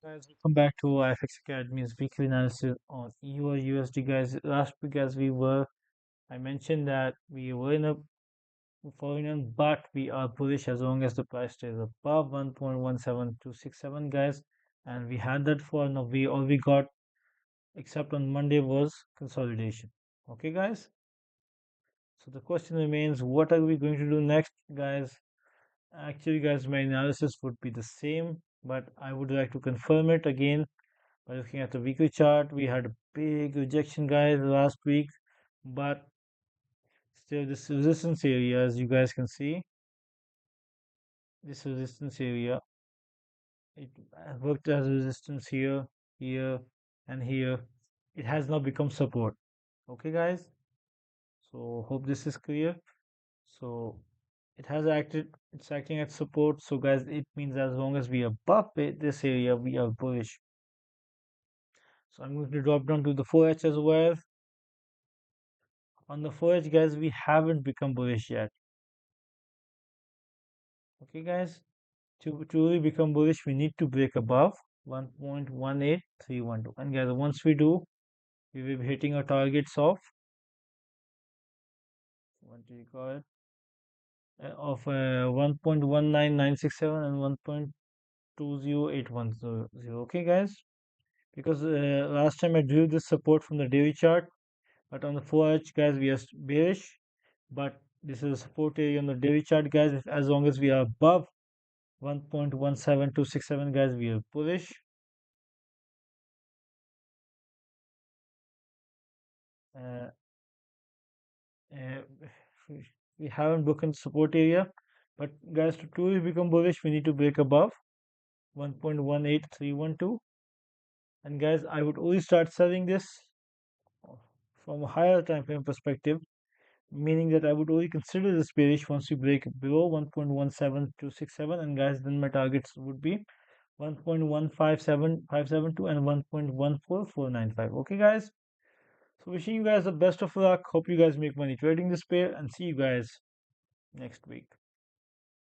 Guys, welcome back to IFX Academy's weekly analysis on EURUSD. Guys, last week I mentioned that we were in a following on, but we are bullish as long as the price stays above 1.17267, guys. And we had that for now. We all we got except on Monday was consolidation. Okay, guys. So the question remains, what are we going to do next, guys? Actually, guys, my analysis would be the same, but I would like to confirm it again. By looking at the weekly chart, we had a big rejection, guys, last week, but still this resistance area, as you guys can see, this resistance area, it worked as resistance here, here, and here. It has now become support. Okay, guys. So hope this is clear. So it has acted, it's acting at support. So guys, it means as long as we are above this area, we are bullish. So I'm going to drop down to the 4H as well. On the 4H, guys, we haven't become bullish yet. Okay, guys, to truly become bullish, we need to break above 1.18312. And guys, once we do, we will be hitting our targets of what do you call it? Of 1.19967 and 1.20810. Okay, guys, because last time I drew this support from the daily chart, but on the 4H, guys, we are bearish. But this is a support area on the daily chart, guys. As long as we are above 1.17267, guys, we are bullish. Uh, uh, we haven't broken the support area, but guys, to truly become bullish, we need to break above 1.18312. And guys, I would only start selling this from a higher time frame perspective, meaning that I would only consider this bearish once we break below 1.17267. And guys, then my targets would be 1.157572 and 1.14495. Okay, guys. So wishing you guys the best of luck. Hope you guys make money trading this pair, and see you guys next week.